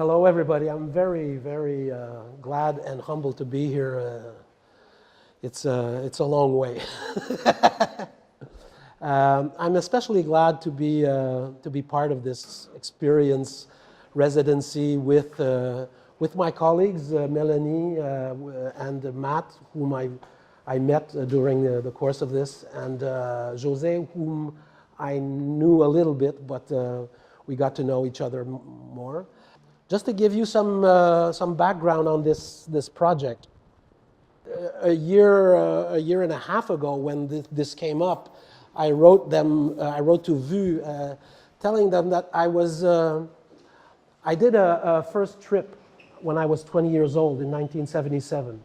Hello, everybody. I'm very, very glad and humbled to be here. It's a long way. I'm especially glad to be part of this experience residency with my colleagues, Melanie and Matt, whom I met during the course of this, and José, whom I knew a little bit, but we got to know each other more. Just to give you some background on this project, a year and a half ago, when this came up, I wrote to Vue, telling them that I did a first trip when I was 20 years old in 1977.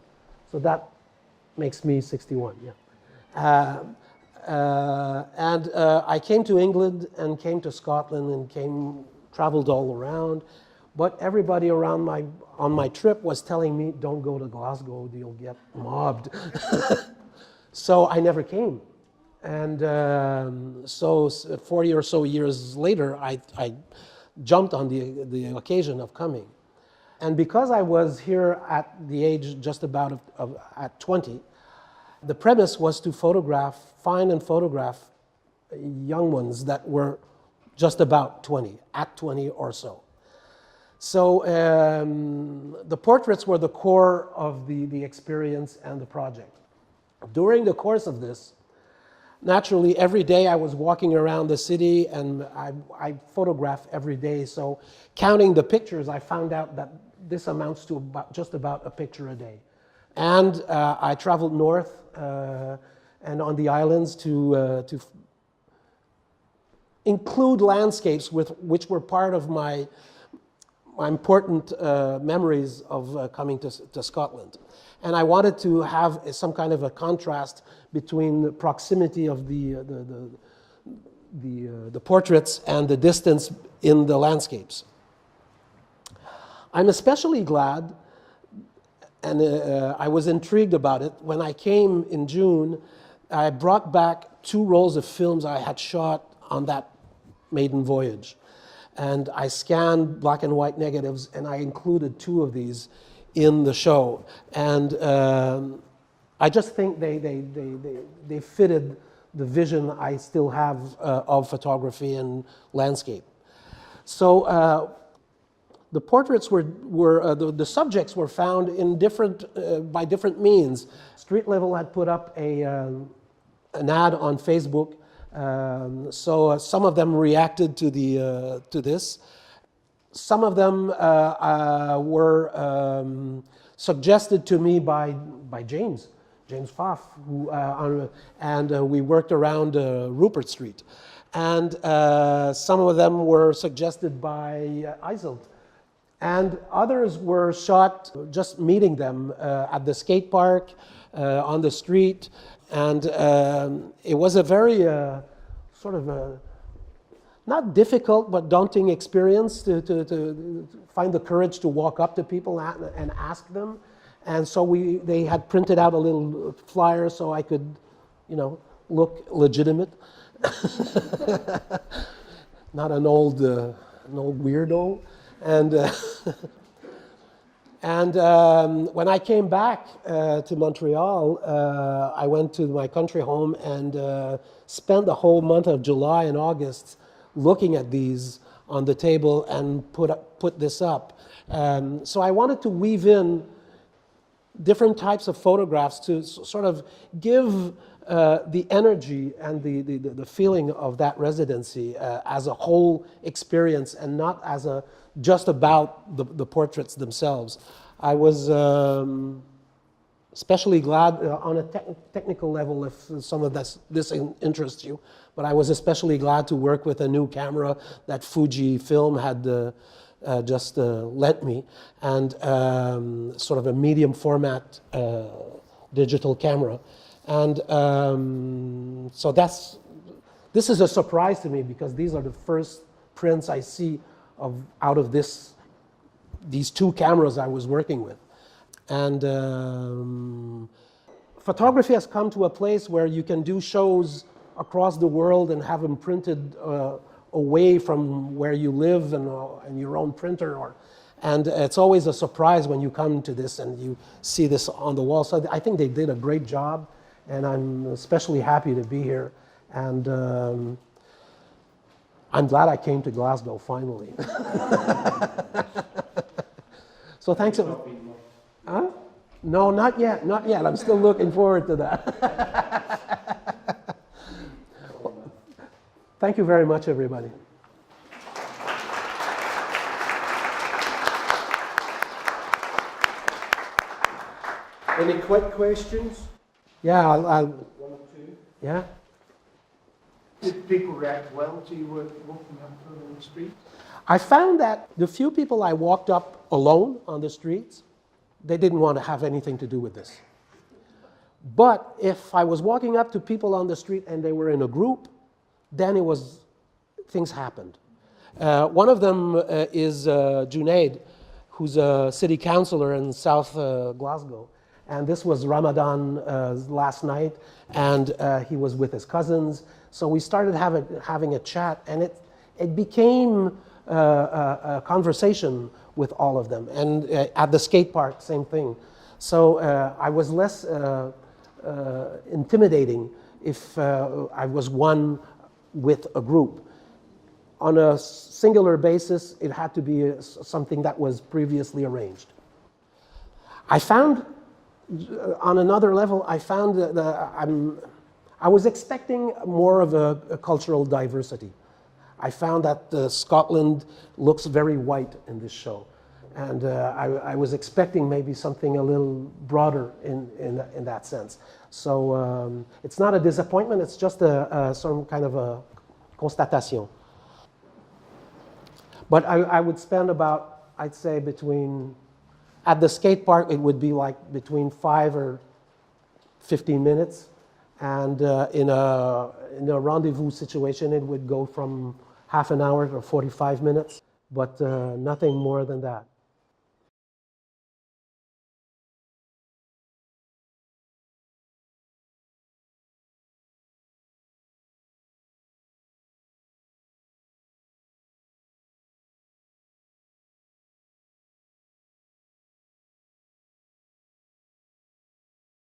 So that makes me 61. Yeah. And I came to England and came to Scotland and traveled all around. But everybody around on my trip was telling me, don't go to Glasgow, you'll get mobbed. So I never came. And so 40 or so years later, I jumped on the occasion of coming. And because I was here at the age just about at 20, the premise was to find and photograph young ones that were just about 20, at 20 or so. So the portraits were the core of the experience and the project. During the course of this, naturally, every day I was walking around the city and I photographed every day. So counting the pictures, I found out that this amounts to just about a picture a day. And I traveled north and on the islands to include landscapes which were part of my important memories of coming to Scotland. And I wanted to have some kind of a contrast between the proximity of the portraits and the distance in the landscapes. I'm especially glad, and I was intrigued about it, when I came in June, I brought back 2 rolls of films I had shot on that maiden voyage. And I scanned black and white negatives, and I included 2 of these in the show. And I just think they fitted the vision I still have of photography and landscape. So the portraits the subjects were found in by different means. Street Level had put up an ad on Facebook. So some of them reacted to this. Some of them were suggested to me by James Pfaff, and we worked around Rupert Street. And some of them were suggested by Iselt. And others were shot just meeting them at the skate park, on the street. And it was a very sort of not difficult but daunting experience to find the courage to walk up to people and ask them. And so they had printed out a little flyer so I could, look legitimate, not an old weirdo. And when I came back to Montreal, I went to my country home and spent the whole month of July and August looking at these on the table and put this up. So I wanted to weave in different types of photographs to sort of give the energy and the feeling of that residency as a whole experience and not as just about the portraits themselves. I was especially glad on a technical level, if some of this interests you, but I was especially glad to work with a new camera that Fujifilm had just lent me, and sort of a medium format digital camera. And so this is a surprise to me because these are the first prints I see out of these 2 cameras I was working with. And photography has come to a place where you can do shows across the world and have them printed away from where you live and your own printer, And it's always a surprise when you come to this and you see this on the wall. So I think they did a great job, and I'm especially happy to be here. And I'm glad I came to Glasgow finally. So thanks. Huh? No, not yet, not yet. I'm still looking forward to that. Thank you very much, everybody. Any quick questions? Yeah, One or two. yeah. Did people react well to you walking up on the street? I found that the few people I walked up alone on the streets, they didn't want to have anything to do with this. But if I was walking up to people on the street and they were in a group, then things happened. One of them is Junaid, who's a city councillor in South Glasgow. And this was Ramadan last night, and he was with his cousins. So we started having a chat, and it became a conversation with all of them. And at the skate park, same thing. So I was less intimidating if I was one with a group. On a singular basis, it had to be something that was previously arranged. I found, on another level, I found that I was expecting more of a cultural diversity. I found that Scotland looks very white in this show. And I was expecting maybe something a little broader in that sense. So it's not a disappointment, it's just some kind of a constatation. But I would spend about, I'd say at the skate park, it would be like between 5 or 15 minutes. And in a rendezvous situation, it would go from half an hour to 45 minutes, but nothing more than that.